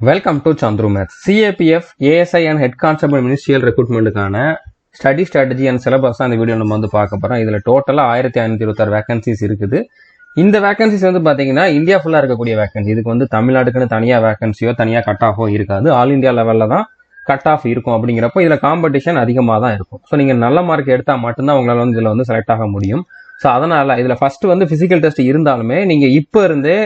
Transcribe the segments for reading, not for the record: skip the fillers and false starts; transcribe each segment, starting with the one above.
Welcome to Chandru maths. CAPF, ASI and head constable ministerial ரெக்ரூட்மெண்ட்டுக்கான study strategy and syllabus தான் இந்த video நம்ம வந்து பார்க்க போகிறோம். இதில் டோட்டலாக 1526 வேகன்சிஸ் இருக்குது. இந்த வேகன்சிஸ் வந்து பார்த்தீங்கன்னா இந்தியா ஃபுல்லாக இருக்கக்கூடிய வேகன்சி. இதுக்கு வந்து தமிழ்நாட்டுக்குன்னு தனியாக வேகன்சியோ தனியாக கட் ஆஃபோ இருக்காது. ஆல் இந்தியா லெவலில் தான் கட் ஆஃப் இருக்கும். அப்படிங்கிறப்போ இதில் காம்படிஷன் அதிகமாக தான் இருக்கும். ஸோ நீங்கள் நல்ல மார்க் எடுத்தால் மட்டும்தான் உங்களால் வந்து இதில் வந்து செலக்ட் ஆக முடியும். ஸோ அதனால் இதில் ஃபஸ்ட்டு வந்து ஃபிசிக்கல் டெஸ்ட் இருந்தாலுமே நீங்கள் இப்போ இருந்தே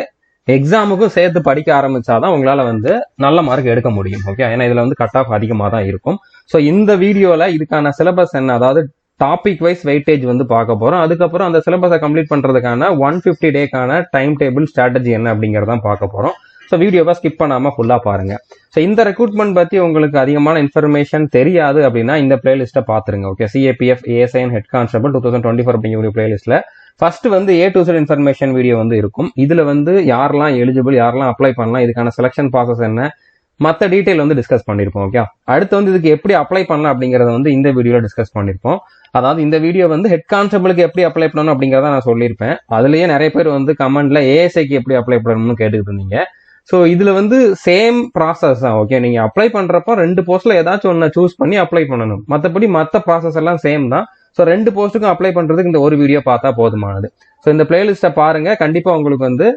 எக்ஸாமுக்கும் சேர்த்து படிக்க ஆரம்பிச்சாதான் உங்களால வந்து நல்ல மார்க் எடுக்க முடியும். ஓகே, ஏன்னா இதுல வந்து கட் ஆஃப் அதிகமாக தான் இருக்கும். ஸோ இந்த வீடியோல இதுக்கான சிலபஸ் என்ன, அதாவது டாபிக் வைஸ் வெயிட்டேஜ் வந்து பார்க்க போறோம். அதுக்கப்புறம் அந்த சிலபஸை கம்ப்ளீட் பண்றதுக்கான 150 டேக்கான டைம் டேபிள் ஸ்ட்ராட்டஜி என்ன அப்படிங்கறதான் பார்க்க போறோம். ஸோ வீடியோவை ஸ்கிப் பண்ணாம ஃபுல்லா பாருங்க. ஸோ இந்த ரெக்ரூட்மெண்ட் பத்தி உங்களுக்கு அதிகமான இன்ஃபர்மேஷன் தெரியாது அப்படின்னா இந்த பிளேலிஸ்ட்டை பாத்துருங்க. Okay, CAPF, ASI and head constable 2024 அப்படிங்கிற பிளேலிஸ்ட்ல ஃபர்ஸ்ட் வந்து A to Z information video வந்து இருக்கும். இதுல வந்து யாரெல்லாம் எலிஜிபிள், யாரெல்லாம் அப்ளை பண்ணலாம், இதுக்கான செலக்ஷன் ப்ராசஸ் என்ன, மற்ற டீடைல் வந்து டிஸ்கஸ் பண்ணிருப்போம். ஓகே, அடுத்து வந்து இதுக்கு எப்படி அப்ளை பண்ணலாம் அப்படிங்கறத வந்து இந்த வீடியோல டிஸ்கஸ் பண்ணிருப்போம். அதாவது இந்த வீடியோ வந்து ஹெட் கான்ஸ்டபிளுக்கு எப்படி அப்ளை பண்ணணும் அப்படிங்கறத நான் சொல்லியிருப்பேன். அதுலயே நிறைய பேர் வந்து கமெண்ட்ல ஏஎஸ்ஐக்கு எப்படி அப்ளை பண்ணணும்னு கேட்டுக்கிட்டு இருந்தீங்க. ஸோ இதுல வந்து சேம் ப்ராசஸ் தான். ஓகே, நீங்க அப்ளை பண்றப்போ 2 போஸ்ட்ல ஏதாச்சும் ஒன்னு சூஸ் பண்ணி அப்ளை பண்ணணும். மற்றபடி மற்ற ப்ராசஸ் எல்லாம் சேம் தான். ஸோ 2 போஸ்ட்டுக்கும் அப்ளை பண்றதுக்கு இந்த ஒரு வீடியோ பார்த்தா போதுமானது. ஸோ இந்த பிளேலிஸ்ட்டை பாருங்க, கண்டிப்பா உங்களுக்கு வந்து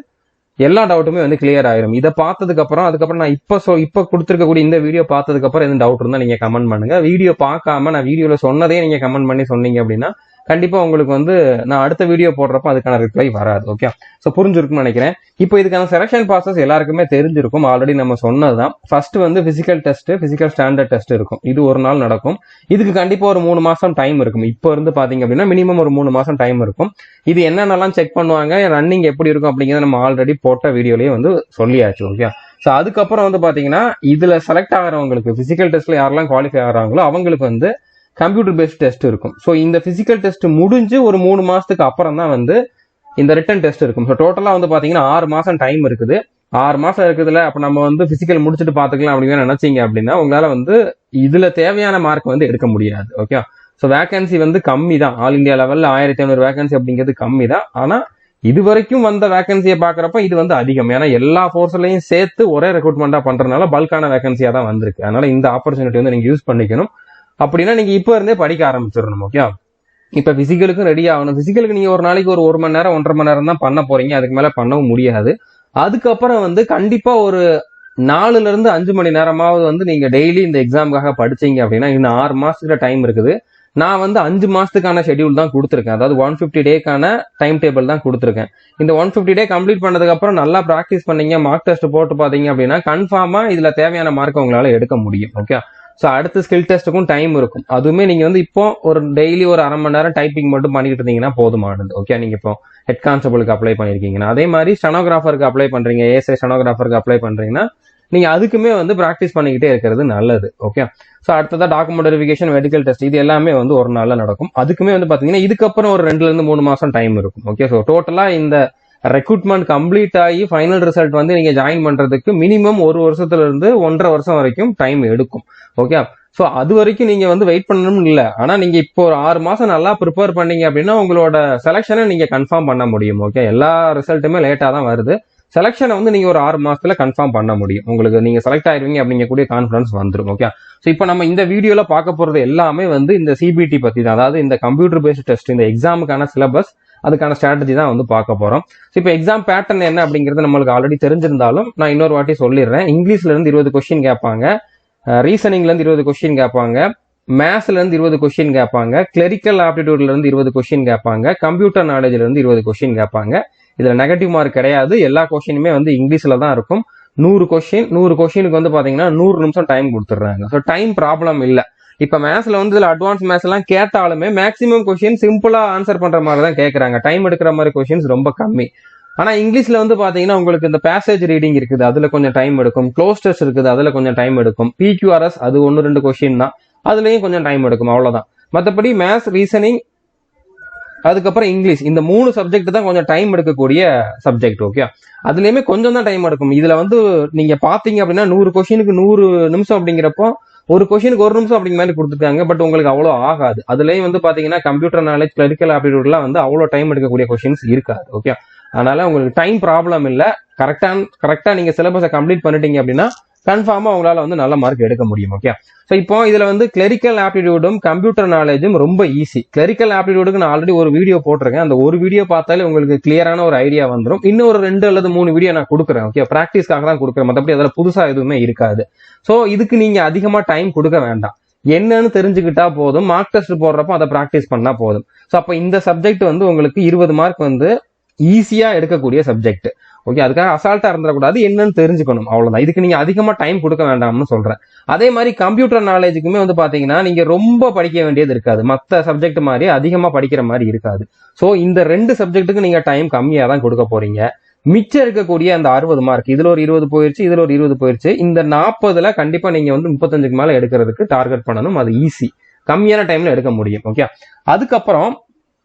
எல்லா டவுட்டுமே வந்து கிளியர் ஆயிரும். இதை பார்த்ததுக்கு அப்புறம் அதுக்கப்புறம் நான் இப்போ கொடுத்துருக்கக்கூடிய இந்த வீடியோ பார்த்ததுக்கு அப்புறம் எதுவும் டவுட் இருந்தா நீங்க கமெண்ட் பண்ணுங்க. வீடியோ பார்க்காம நான் வீடியோல சொன்னதே நீங்க கமெண்ட் பண்ணி சொன்னீங்க அப்படின்னா கண்டிப்பா உங்களுக்கு வந்து நான் அடுத்த வீடியோ போடுறப்ப அதுக்கான ரிப்ளை வராது. ஓகே, ஸோ புரிஞ்சிருக்கும்னு நினைக்கிறேன். இப்போ இதுக்கான செலக்ஷன் ப்ராசஸ் எல்லாருக்குமே தெரிஞ்சிருக்கும், ஆல்ரெடி நம்ம சொன்னதுதான். ஃபர்ஸ்ட் வந்து physical test, physical standard test இருக்கும். இது ஒரு நாள் நடக்கும். இதுக்கு கண்டிப்பா ஒரு 3 மாசம் டைம் இருக்கும். இப்போ இருந்து பாத்தீங்க அப்படின்னா மினிமம் ஒரு 3 மாசம் டைம் இருக்கும். இது என்னென்னலாம் செக் பண்ணுவாங்க, ரன்னிங் எப்படி இருக்கும் அப்படிங்கிறத நம்ம ஆல்ரெடி போட்ட வீடியோலயே வந்து சொல்லியாச்சு. ஓகே, ஸோ அதுக்கப்புறம் வந்து பாத்தீங்கன்னா இதுல செலக்ட் ஆகிறவங்களுக்கு, பிசிக்கல் டெஸ்ட்ல யாரெல்லாம் குவாலிஃபை ஆகிறாங்களோ அவங்களுக்கு வந்து கம்ப்யூட்டர் பேஸ்ட் டெஸ்ட் இருக்கும். ஸோ இந்த பிசிக்கல் டெஸ்ட் முடிஞ்சு ஒரு 3 மாசத்துக்கு அப்புறம் தான் வந்து இந்த ரிட்டன் டெஸ்ட் இருக்கும். ஸோ டோட்டலா வந்து பாத்தீங்கன்னா 6 மாசம் டைம் இருக்குது. 6 மாசம் இருக்குதுல, அப்ப நம்ம வந்து பிசிக்கல் முடிச்சுட்டு பாத்துக்கலாம் அப்படின்னு நினைச்சீங்க அப்படின்னா உங்களால வந்து இதுல தேவையான மார்க் வந்து எடுக்க முடியாது. ஓகே, ஸோ வேகன்சி வந்து கம்மி தான். ஆல் இந்தியா லெவல்ல 1500 வேகன்சி அப்படிங்கிறது கம்மி தான். ஆனா இது வரைக்கும் வந்த வேகன்சியை பாக்குறப்ப இது வந்து அதிகம். ஏன்னா எல்லா போர்ஸ்லயும் சேர்த்து ஒரே ரெக்ரூட்மெண்டா பண்றதுனால பல்கான வேகன்சியா தான் வந்திருக்கு. அதனால இந்த ஆப்பர்ச்சுனிட்டி வந்து நீங்க யூஸ் பண்ணிக்கணும். அப்படின்னா நீங்க இப்ப இருந்தே படிக்க ஆரம்பிச்சிடணும். ஓகே, இப்ப பிசிக்கலுக்கும் ரெடி ஆகணும். பிசிக்கலுக்கு நீங்க ஒரு நாளைக்கு ஒரு 1 மணி நேரம் 1.5 மணி நேரம் தான் பண்ண போறீங்க. அதுக்கு மேல பண்ணவும் முடியாது. அதுக்கப்புறம் வந்து கண்டிப்பா ஒரு 4ல இருந்து 5 மணி நேரமாவது வந்து நீங்க டெய்லி இந்த எக்ஸாமுக்காக படிச்சீங்க அப்படின்னா இன்னும் 6 மாசத்துக்கு டைம் இருக்குது. நான் வந்து 5 மாசத்துக்கான ஷெட்யூல் தான் கொடுத்துருக்கேன். அதாவது 150 டேக்கான டைம் டேபிள் தான் கொடுத்துருக்கேன். இந்த 150 டே கம்ப்ளீட் பண்ணதுக்கு அப்புறம் நல்லா பிராக்டிஸ் பண்ணீங்க, மார்க் டெஸ்ட் போட்டு பாத்தீங்க அப்படின்னா கன்ஃபார்மா இதுல தேவையான மார்க் உங்களால எடுக்க முடியும். ஓகே, ஸோ அடுத்த ஸ்கில் டெஸ்ட்டுக்கும் டைம் இருக்கும். அதுவுமே நீங்க வந்து இப்போ ஒரு டெய்லி ஒரு 1/2 மணி நேரம் டைப்பிங் மட்டும் பண்ணிட்டு இருந்தீங்கன்னா போதுமானது. ஓகே, நீங்க இப்போ ஹெட் கான்ஸ்டபிளுக்கு அப்ளை பண்ணிருக்கீங்கன்னா, அதே மாதிரி ஸ்டெனோகிராஃபருக்கு அப்ளை பண்றீங்க, ஏஎஸ்ஐ ஸ்டெனோகிராஃபருக்கு அப்ளை பண்றீங்கன்னா நீங்க அதுக்குமே வந்து பிராக்டிஸ் பண்ணிக்கிட்டே இருக்கிறது நல்லது. ஓகே, ஸோ அடுத்ததா டாக்குமெண்ட் வெரிஃபிகேஷன், மெடிக்கல் டெஸ்ட், இது எல்லாமே வந்து ஒரு நாள்ல நடக்கும். அதுக்குமே வந்து பாத்தீங்கன்னா இதுக்கப்புறம் ஒரு 2ல இருந்து 3 மாசம் டைம் இருக்கும். ஓகே, ஸோ டோட்டலா இந்த ரெக்ரூட்மெண்ட் கம்ப்ளீட் ஆகி ஃபைனல் ரிசல்ட் வந்து நீங்க ஜாயின் பண்றதுக்கு மினிமம் 1 வருஷத்துல இருந்து 1.5 வருஷம் வரைக்கும் டைம் எடுக்கும். ஓகே, ஸோ அது வரைக்கும் நீங்க வந்து வெயிட் பண்ணணும்னு இல்லை. ஆனா நீங்க இப்போ ஒரு 6 மாசம் நல்லா ப்ரிப்பேர் பண்ணீங்க அப்படின்னா உங்களோட செலக்ஷனை நீங்க கன்ஃபார்ம் பண்ண முடியும். ஓகே, எல்லா ரிசல்ட்டுமே லேட்டா தான் வருது. செலக்ஷனை வந்து நீங்க ஒரு 6 மாசத்துல கன்ஃபார்ம் பண்ண முடியும். உங்களுக்கு நீங்க செலக்ட் ஆயிருவீங்க அப்படிங்கக்கூடிய கான்ஃபிடன்ஸ் வந்துடும். ஓகே, ஸோ இப்போ நம்ம இந்த வீடியோல பார்க்க போறது எல்லாமே வந்து இந்த சிபிடி பத்தி தான். அதாவது இந்த கம்ப்யூட்டர் பேஸ்ட் டெஸ்ட், இந்த எக்ஸாமுக்கான சிலபஸ், அதுக்கான ஸ்ட்ராட்டஜி தான் வந்து பார்க்க போறோம். ஸோ இப்போ எக்ஸாம் பேட்டர்ன் என்ன அப்படிங்கிறது நம்மளுக்கு ஆல்ரெடி தெரிஞ்சிருந்தாலும் நான் இன்னொரு வாட்டி சொல்லிடுறேன். இங்கிலீஷ்ல இருந்து 20 கொஸ்டின் கேட்பாங்க, ரீசனிங்ல இருந்து 20 கொஸ்டின் கேட்பாங்க, மேத்ஸ்ல இருந்து 20 கொஸ்டின் கேட்பாங்க, கிளரிக்கல் ஆப்டிடியூட்ல இருந்து 20 கொஸ்டின் கேட்பாங்க, கம்ப்யூட்டர் நாலேஜ்ல இருந்து 20 கொஸ்டின் கேட்பாங்க. இதுல நெகட்டிவ் மார்க் கிடையாது. எல்லா கொஸ்டினுமே வந்து இங்கிலீஷ்ல தான் இருக்கும். 100 கொஸ்டினுக்கு வந்து பாத்தீங்கன்னா 100 நிமிஷம் டைம் கொடுத்துடுறாங்க. ஸோ டைம் ப்ராப்ளம் இல்ல. இப்ப மேத்ஸ்ல வந்து இதுல அட்வான்ஸ் மேத்ஸ் எல்லாம் கேட்டாலுமே மேக்ஸிமம் கொஸ்டின் சிம்பிளா ஆன்சர் பண்ற மாதிரி தான் கேட்கறாங்க. டைம் எடுக்கிற மாதிரி கொஸ்டின்ஸ் ரொம்ப கம்மி. ஆனா இங்கிலீஷ்ல வந்து பாத்தீங்கன்னா உங்களுக்கு இந்த பேசேஜ் ரீடிங் இருக்குது, அதுல கொஞ்சம் டைம் எடுக்கும். க்ளோஸ் டெஸ்ட் இருக்குது, அதுல கொஞ்சம் டைம் எடுக்கும். PQRS அது 1-2 கொஸ்டின் தான், அதுலயும் கொஞ்சம் டைம் எடுக்கும், அவ்வளவுதான். மற்றபடி மேத்ஸ், ரீசனிங், அதுக்கப்புறம் இங்கிலீஷ், இந்த 3 சப்ஜெக்ட் தான் கொஞ்சம் டைம் எடுக்கக்கூடிய சப்ஜெக்ட். ஓகே, அதுலயுமே கொஞ்சம் தான் டைம் எடுக்கும். இதுல வந்து நீங்க பாத்தீங்க அப்படின்னா 100 கொஸ்டினுக்கு 100 நிமிஷம் அப்படிங்கிறப்போ ஒரு கொஸ்டினுக்கு 1 நிமிஷம் அப்படிங்கிற மாதிரி கொடுத்துருக்காங்க. பட் உங்களுக்கு அவ்வளோ ஆகாது. அதுலயும் வந்து பாத்தீங்கன்னா கம்ப்யூட்டர் நாலேஜ், கிளரிக்கல் ஆப்டிடியூட்லாம் வந்து அவ்வளோ டைம் எடுக்கக்கூடிய கொஸ்டின்ஸ் இருக்காது. ஓகே, அதனால உங்களுக்கு டைம் ப்ராப்ளம் இல்லை. கரெக்டா நீங்க சிலபஸை கம்ப்ளீட் பண்ணிட்டீங்க அப்படின்னா கன்ஃபார்மா உங்களால வந்து நல்ல மார்க் எடுக்க முடியும். ஓகே, ஸோ இப்போ இதுல வந்து கிளரிக்கல் ஆப்டிடியூடும் கம்ப்யூட்டர் நாலேஜும் ரொம்ப ஈஸி. கிளரிக்கல் ஆப்டிடியூடுக்கு நான் ஆல்ரெடி ஒரு வீடியோ போட்டிருக்கேன். அந்த ஒரு வீடியோ பார்த்தாலே உங்களுக்கு கிளியரான ஒரு ஐடியா வந்துடும். இன்னும் ஒரு 2 அல்லது 3 வீடியோ நான் கொடுக்குறேன். ஓகே, பிராக்டிஸ்க்காக தான் கொடுக்குறேன், மற்றபடி அதில் புதுசா எதுவுமே இருக்காது. ஸோ இதுக்கு நீங்க அதிகமா டைம் கொடுக்க வேண்டாம். என்னன்னு தெரிஞ்சுக்கிட்டா போதும். மார்க் டெஸ்ட் போடுறப்போ அதை ப்ராக்டிஸ் பண்ணா போதும். ஸோ அப்போ இந்த சப்ஜெக்ட் வந்து உங்களுக்கு 20 மார்க் வந்து ஈஸியா எடுக்கக்கூடிய சப்ஜெக்ட். ஓகே, அதுக்காக அசால்ட்டா இருந்துடக்கூடாது, என்னன்னு தெரிஞ்சுக்கணும், அவ்வளவுதான். இதுக்கு நீங்க அதிகமா டைம் கொடுக்க வேண்டாம்னு சொல்றேன். அதே மாதிரி கம்ப்யூட்டர் நாலேஜுக்குமே வந்து பாத்தீங்கன்னா நீங்க ரொம்ப படிக்க வேண்டியது இருக்காது, மற்ற சப்ஜெக்ட் மாதிரி அதிகமா படிக்கிற மாதிரி இருக்காது. ஸோ இந்த 2 சப்ஜெக்ட்டுக்கு நீங்க டைம் கம்மியா தான் கொடுக்க போறீங்க. மிச்சம் இருக்கக்கூடிய அந்த 60 மார்க், இதுல ஒரு 20 போயிருச்சு, இதுல ஒரு 20 போயிருச்சு, இந்த 40ல கண்டிப்பா நீங்க வந்து 35க்கு மேல எடுக்கிறதுக்கு டார்கெட் பண்ணணும். அது ஈஸி, கம்மியான டைம்ல எடுக்க முடியும். ஓகே, அதுக்கப்புறம்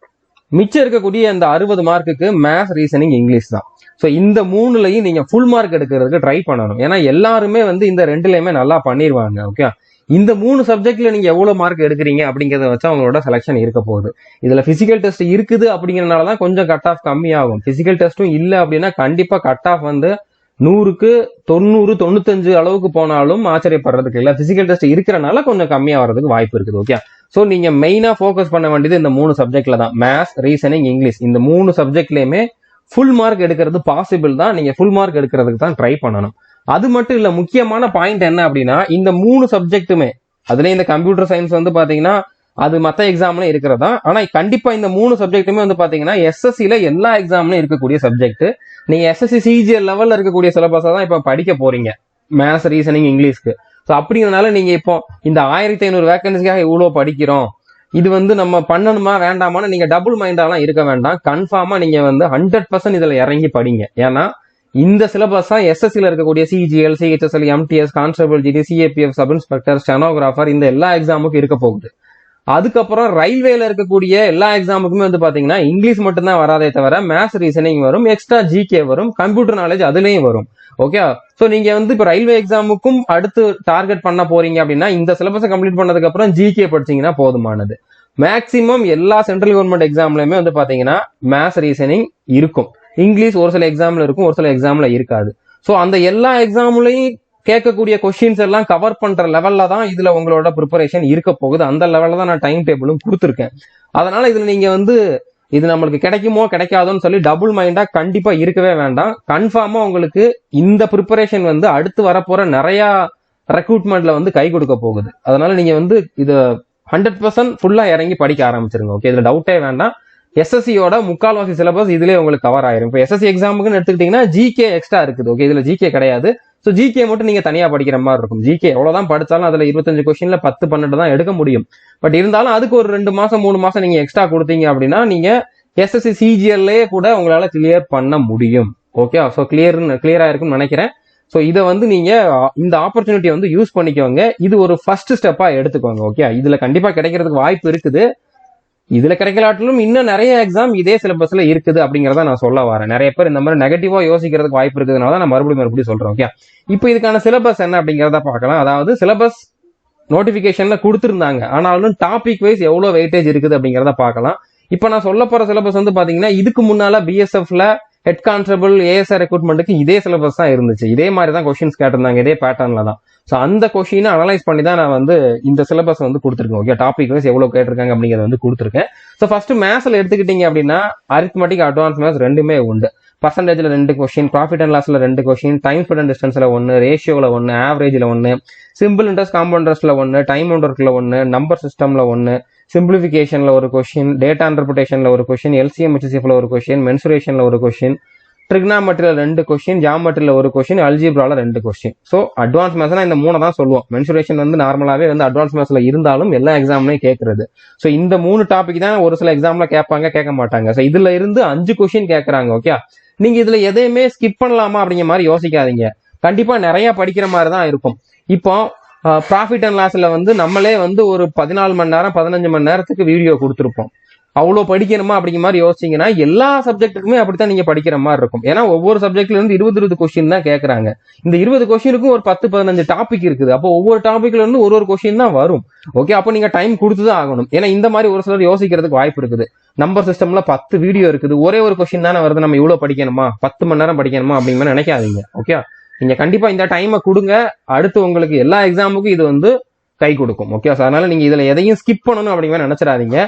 மிச்சம் இருக்கக்கூடிய அந்த 60 மார்க்குக்கு மேத்ஸ், ரீசனிங், இங்கிலீஷ் தான். ஸோ இந்த 3லயும் நீங்க ஃபுல் மார்க் எடுக்கிறதுக்கு ட்ரை பண்ணணும். ஏன்னா எல்லாருமே வந்து இந்த 2லயுமே நல்லா பண்ணிடுவாங்க. ஓகே, இந்த 3 சப்ஜெக்ட்ல நீங்க எவ்வளவு மார்க் எடுக்கிறீங்க அப்படிங்கறத வச்சு அவங்களோட செலக்ஷன் இருக்க போகுது. இதுல பிசிக்கல் டெஸ்ட் இருக்குது அப்படிங்கறதுனாலதான் கொஞ்சம் கட் ஆஃப் கம்மியாகும். பிசிக்கல் டெஸ்ட்டும் இல்ல அப்படின்னா கண்டிப்பா கட் ஆஃப் வந்து 100க்கு 90, 95 அளவுக்கு போனாலும் ஆச்சரியப்படுறதுக்கு இல்ல. பிசிக்கல் டெஸ்ட் இருக்கிறனால கொஞ்சம் கம்மியா வர்றதுக்கு வாய்ப்பு இருக்குது. ஓகே, சோ நீங்க மெயினா போக்கஸ் பண்ண வேண்டியது இந்த 3 சப்ஜெக்ட்ல தான். மேத்ஸ், ரீசனிங், இங்கிலீஷ், இந்த 3 சப்ஜெக்ட்லயுமே ஃபுல் மார்க் எடுக்கிறது பாசிபிள் தான். நீங்க ஃபுல் மார்க் எடுக்கிறதுக்கு தான் ட்ரை பண்ணணும். அது மட்டும் இல்ல, முக்கியமான பாயிண்ட் என்ன அப்படின்னா இந்த 3 சப்ஜெக்ட்டுமே, அதுல இந்த கம்ப்யூட்டர் சயின்ஸ் வந்து பாத்தீங்கன்னா அது மத்த எக்ஸாம்ல இருக்கிறதா. ஆனா கண்டிப்பா இந்த 3 சப்ஜெக்ட்டுமே வந்து பாத்தீங்கன்னா எஸ்எஸ்சில எல்லா எக்ஸாம்லயும் இருக்கக்கூடிய சப்ஜெக்ட். நீங்க எஸ்எஸ்சி சிஜிஎல் லெவல்ல இருக்கக்கூடிய சிலபஸா தான் இப்ப படிக்க போறீங்க, மேத்ஸ், ரீசனிங், இங்கிலீஷ்க்கு. ஸோ அப்படிங்கிறதுனால நீங்க இப்போ இந்த 1500 வேகன்சிக்காக இவ்வளவு படிக்கிறோம், இது வந்து நம்ம பண்ணணுமா வேண்டாமான்னு நீங்க டபுள் மைண்டாலாம் இருக்க வேண்டாம். கன்ஃபார்மா நீங்க வந்து 100% இதுல இறங்கி படிங்க. ஏன்னா இந்த சிலபஸ் தான் எஸ்எஸ்சில இருக்கக்கூடிய CGL, CHSL, MTS, constable GD, CAPF, sub inspector, stenographer, இந்த எல்லா எக்ஸாமுக்கும் இருக்க போகுது. அதுக்கப்புறம் ரயில்வேல இருக்கக்கூடிய எல்லா எக்ஸாமுக்குமே வந்து பாத்தீங்கன்னா இங்கிலீஷ் மட்டும்தான் வராதே தவிர மேத்ஸ், ரீசனிங் வரும், எக்ஸ்ட்ரா ஜிகே வரும், கம்ப்யூட்டர் நாலேஜ் அதுலயும் வரும். ஓகே, சோ நீங்க வந்து இப்ப ரயில்வே எக்ஸாமுக்கும் அடுத்து டார்கெட் பண்ண போறீங்க அப்படின்னா இந்த சிலபஸை கம்ப்ளீட் பண்ணதுக்கு அப்புறம் ஜிகே படிச்சீங்கன்னா போதுமானது. மேக்சிமம் எல்லா சென்ட்ரல் கவர்மெண்ட் எக்ஸாம்லயுமே வந்து பாத்தீங்கன்னா மேத்ஸ், ரீசனிங் இருக்கும். இங்கிலீஷ் ஒரு சில எக்ஸாம்ல இருக்கும், ஒரு சில எக்ஸாம்ல இருக்காது. சோ அந்த எல்லா எக்ஸாம்லயும் கேட்கக்கூடிய கொஸ்டின்ஸ் எல்லாம் கவர் பண்ற லெவல்ல தான் இதுல உங்களோட ப்ரிப்பரேஷன் இருக்க போகுது. அந்த லெவல்ல தான் நான் டைம் டேபிளும் கொடுத்துருக்கேன். அதனால இதுல நீங்க வந்து இது நம்மளுக்கு கிடைக்குமோ கிடைக்காதோன்னு சொல்லி டபுள் மைண்டா கண்டிப்பா இருக்கவே வேண்டாம். கன்ஃபார்மா உங்களுக்கு இந்த ப்ரிப்பரேஷன் வந்து அடுத்து வரப்போற நிறைய ரெக்ரூட்மெண்ட்ல வந்து கை கொடுக்க போகுது. அதனால நீங்க வந்து இதை 100% ஃபுல்லா இறங்கி படிக்க ஆரம்பிச்சிருங்க. ஓகே, இதுல டவுட்டே வேண்டாம். எஸ்எஸ்சியோட முக்கால்வாசி சிலபஸ் இதுலயே உங்களுக்கு கவர் ஆயிரும். இப்போ எஸ்எஸ்சி எக்ஸாமுக்குன்னு எடுத்துக்கிட்டீங்கன்னா ஜிகே எக்ஸ்ட்ரா இருக்குது. ஓகே, இதுல ஜிகே கிடையாது. ஸோ ஜிகே மட்டும் நீங்க தனியா படிக்கிற மாதிரி இருக்கும். ஜிகே எவ்வளவுதான் படிச்சாலும் அதுல 25 கொஸ்டின்ல 10, 12 தான் எடுக்க முடியும். பட் இருந்தாலும் அதுக்கு ஒரு 2 மாசம் 3 மாசம் நீங்க எக்ஸ்ட்ரா கொடுத்தீங்க அப்படின்னா நீங்க எஸ்எஸ்சி சிஜிஎல்லே கூட உங்களால கிளியர் பண்ண முடியும். ஓகே, ஸோ கிளியரா இருக்கும்னு நினைக்கிறேன். ஸோ இதை வந்து நீங்க இந்த ஆப்பர்ச்சுனிட்டியை வந்து யூஸ் பண்ணிக்கோங்க. இது ஒரு ஃபர்ஸ்ட் ஸ்டெப்பா எடுத்துக்கோங்க. ஓகே, இதுல கண்டிப்பா கிடைக்கிறதுக்கு வாய்ப்பு இருக்குது. இதுல கிடைக்கலாட்டிலும் இன்னும் நிறைய எக்ஸாம் இதே சிலபஸ்ல இருக்குது அப்படிங்கறத நான் சொல்ல வரேன். நிறைய பேர் இந்த மாதிரி நெகட்டிவா யோசிக்கிறதுக்கு வாய்ப்பு இருக்கிறதுனால நான் மறுபடியும் சொல்றேன். ஓகே, இப்போ இதுக்கான சிலபஸ் என்ன அப்படிங்கறத பார்க்கலாம். அதாவது சிலபஸ் நோட்டிபிகேஷன்ல கொடுத்திருந்தாங்க, ஆனாலும் டாபிக் வைஸ் எவ்வளவு வெயிட்டேஜ் இருக்குது அப்படிங்கறத பார்க்கலாம். இப்போ நான் சொல்ல போற சிலபஸ் வந்து பாத்தீங்கன்னா இதுக்கு முன்னால பிஎஸ்எஃப்ல ஹெட் கான்ஸ்டபிள், ஏஎஸ்ஐ ரெக்ரூட்மெண்ட்டுக்கு இதே சிலபஸ் தான் இருந்துச்சு. இதே மாதிரி தான் கொஸ்டின்ஸ் கேட்டிருந்தாங்க, இதே பேட்டர்ன்ல தான். ஸோ அந்த கொஸ்டினை அனலைஸ் பண்ணி தான் நான் வந்து இந்த சிலபஸ் வந்து கொடுத்துருக்கேன். ஓகே, டாபிக் வைஸ் எவ்வளவு கேட்டிருக்காங்க அப்படிங்கறத வந்து கொடுத்துருக்கேன். ஸோ ஃபர்ஸ்ட் மேத்ஸ்ல எடுத்துக்கிட்டீங்க அப்படின்னா அரித்மெட்டிக், அட்வான்ஸ் மேத்ஸ் ரெண்டுமே உண்டு. பர்சன்டேஜ்ல 2 கொஸ்டின், ப்ராஃபிட் அண்ட் லாஸ்ல 2 கொஸ்டின், டைம் ஸ்பெண்ட் அண்ட் டிஸ்டன்ஸ்ல 1, ரேஷியோல 1, ஆவரேஜ்ல 1, சிம்பிள் இன்ட்ரெஸ்ட் காம்பவுண்ட் இன்ட்ரெஸ்ட்ல 1, டைம் ஒர்க்ல 1, நம்பர் சிஸ்டம்ல 1, சிம்பிளிஃபிகேஷன்ல ஒரு கொஸ்டின், டேட்டா இன்டர்பிரேஷன்ல ஒரு கொஸ்டின், எல்சிஎம் ஹெச்சிஎஃப்ல ஒரு கொஸ்டின், மென்சுரேஷன்ல ஒரு கொஸ்டின், ட்ரிக்னாமெட்ரியில 2 கொஸ்டின், ஜியாமெட்ரியில ஒரு கொஸ்டின், அல்ஜிப்ரால 2 கொஸ்டின். ஸோ அட்வான்ஸ் மேத்ஸ்னா இந்த 3 தான் சொல்லுவோம். மென்சுரேஷன் வந்து நார்மலாவே வந்து அட்வான்ஸ் மேத்ஸ்ல இருந்தாலும் எல்லா எக்ஸாம்லயும் கேட்கறது. ஸோ இந்த 3 டாபிக் தான் ஒரு சில எக்ஸாம்ல கேட்பாங்க, கேட்க மாட்டாங்க. ஸோ இதுல இருந்து 5 கொஸ்டின் கேட்கறாங்க. ஓகே, நீங்க இதுல எதையுமே ஸ்கிப் பண்ணலாமா அப்படிங்கிற மாதிரி யோசிக்காதீங்க. கண்டிப்பா நிறைய படிக்கிற மாதிரி தான் இருக்கும். இப்போ ப்ராஃபிட் அண்ட் லாஸ்ல வந்து நம்மளே வந்து ஒரு 14 மணி நேரம் 15 மணி நேரத்துக்கு வீடியோ கொடுத்துருப்போம். அவ்வளவு படிக்கணுமா அப்படிங்கிற மாதிரி யோசிச்சீங்கன்னா எல்லா சப்ஜெக்ட்டுக்குமே அப்படித்தான் நீங்க படிக்கிற மாதிரி இருக்கும். ஏன்னா ஒவ்வொரு சப்ஜெக்ட்ல இருந்து 20 கொஸ்டின் தான் கேட்கறாங்க. இந்த 20 கொஸ்டினுக்கும் ஒரு 10-15 டாபிக் இருக்குது. அப்போ ஒவ்வொரு டாபிக்ல இருந்து ஒரு கொஸ்டின் தான் வரும். ஓகே, அப்போ நீங்க டைம் கொடுத்துதான் ஆகணும். ஏன்னா இந்த மாதிரி ஒரு சிலர் யோசிக்கிறதுக்கு வாய்ப்பு இருக்குது. நம்பர் சிஸ்டம்ல 10 வீடியோ இருக்குது, ஒரே ஒரு கொஸ்டின் தானே வருது, நம்ம இவ்வளவு படிக்கணுமா, 10 மணி நேரம் படிக்கணுமா அப்படிங்கிற மாதிரி நினைக்காதீங்க. ஓகே, நீங்க கண்டிப்பா இந்த டைமை கொடுங்க, அடுத்து உங்களுக்கு எல்லா எக்ஸாமுக்கும் இது வந்து கை கொடுக்கும். ஓகே, அதனால நீங்க இதுல எதையும் ஸ்கிப் பண்ணணும் அப்படிங்கிற நினைச்சிடாதீங்க.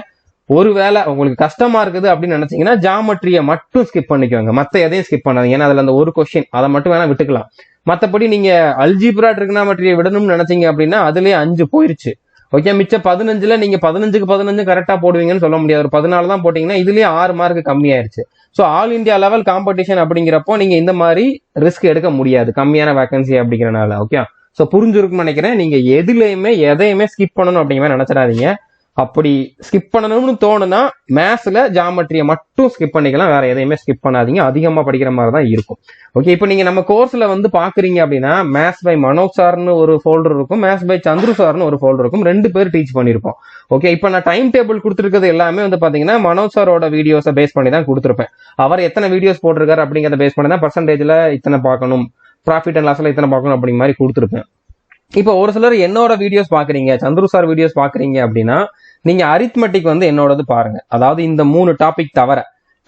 ஒருவேளை உங்களுக்கு கஷ்டமா இருக்குது அப்படின்னு நினைச்சீங்கன்னா ஜாமெட்ரியை மட்டும் ஸ்கிப் பண்ணிக்கோங்க, மத்த எதையும் ஸ்கிப் பண்ணாதீங்க. ஏன்னா அதுல அந்த ஒரு கொஸ்டின் அதை மட்டும் வேணா விட்டுக்கலாம். மத்தபடி நீங்க அல்ஜிப்ரா ட்ரிகனாமெட்ரியை விடணும்னு நினைச்சீங்க அப்படின்னா அதுலயே 5 போயிருச்சு. ஓகே, மிச்சம் 15ல நீங்க 15க்கு 15 கரெக்டா போடுவீங்கன்னு சொல்ல முடியாது. ஒரு 14 தான் போட்டீங்கன்னா இதுலயே 6 மார்க் கம்மியாயிருச்சு. So all India level competition அப்படிங்கிறப்போ நீங்க இந்த மாதிரி ரிஸ்க் எடுக்க முடியாது, கம்மியான வேகன்சி அப்படிங்கிறனால. ஓகே, ஸோ புரிஞ்சிருக்குன்னு நினைக்கிறேன். நீங்க எதையுமே ஸ்கிப் பண்ணணும் அப்படிங்கிற மாதிரி நினைச்சிடாதீங்க. அப்படி ஸ்கிப் பண்ணணும்னு தோணுனா மேத்ஸ்ல ஜாமெட்ரியை மட்டும் ஸ்கிப் பண்ணிக்கலாம், வேற எதையுமே ஸ்கிப் பண்ணாதீங்க. அதிகமா படிக்கிற மாதிரி தான் இருக்கும். ஓகே, இப்போ நீங்க நம்ம கோர்ஸ்ல வந்து பாக்குறீங்க அப்படின்னா மேத்ஸ் பை மனோஜ் சார்னு ஒரு ஃபோல்டர் இருக்கும், மேத்ஸ் பை சந்துரு சார்னு ஒரு ஃபோல்டர் இருக்கும். 2 பேர் டீச் பண்ணிருப்போம். ஓகே, இப்போ நான் டைம் டேபிள் கொடுத்துருக்கிறது எல்லாமே வந்து பாத்தீங்கன்னா மனோஜ் சாரோட வீடியோஸை பேஸ் பண்ணி தான் கொடுத்துருப்பேன். அவர் எத்தனை வீடியோஸ் போட்டிருக்காரு அப்படிங்கிறத பேஸ் பண்ணி தான் பர்சன்டேஜ்ல இத்தனை பார்க்கணும், ப்ராஃபிட் அண்ட் லாஸ்ல இத்தனை பார்க்கணும் அப்படிங்கிற மாதிரி கொடுத்துருப்பேன். இப்போ ஒரு சிலர் என்னோட வீடியோஸ் பாக்குறீங்க, சந்துரு சார் வீடியோஸ் பாக்குறீங்க அப்படின்னா நீங்க அரித்மெட்டிக் வந்து என்னோடது பாருங்க. அதாவது இந்த 3 டாபிக் தவிர,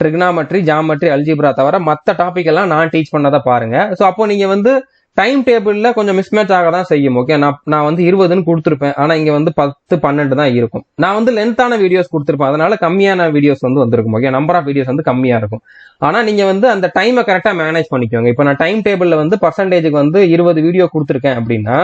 ட்ரிகனாமெட்ரி, ஜாமெட்ரி, அல்ஜிப்ரா தவிர மத்த டாபிக் எல்லாம் நான் டீச் பண்ணதை பாருங்க. ஸோ அப்போ நீங்க வந்து டைம் டேபிள்ல கொஞ்சம் மிஸ்மேட்ச் ஆக தான் செய்யும். ஓகே, நான் வந்து 20ன்னு கொடுத்துருப்பேன், ஆனா இங்க வந்து 10, 12 தான் இருக்கும். நான் வந்து லென்த்தான வீடியோஸ் கொடுத்துருப்பேன், அதனால கம்மியான வீடியோஸ் வந்து வந்திருக்கும். ஓகே, நம்பர் ஆஃப் வீடியோஸ் வந்து கம்மியா இருக்கும். ஆனா நீங்க வந்து அந்த டைமை கரெக்டா மேனேஜ் பண்ணிக்கோங்க. இப்போ நான் டைம் டேபிள்ல வந்து பர்சன்டேஜுக்கு வந்து 20 வீடியோ கொடுத்துருக்கேன் அப்படின்னா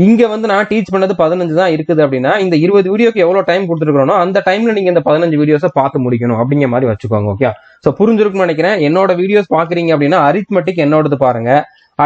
இங்க வந்து நான் டீச் பண்ணது 15 தான் இருக்குது அப்படின்னா இந்த 20 வீடியோக்கு எவ்வளவு டைம் கொடுத்துருக்கோம் அந்த டைம்ல நீங்க இந்த 15 வீடியோஸை பார்த்து முடிக்கணும் அப்படிங்கிற மாதிரி வச்சுக்கோங்க. ஓகே, சோ புரிஞ்சிருக்கும்னு நினைக்கிறேன். என்னோட வீடியோஸ் பாக்குறீங்க அப்படின்னா அரித்மெட்டிக் என்னோடது பாருங்க,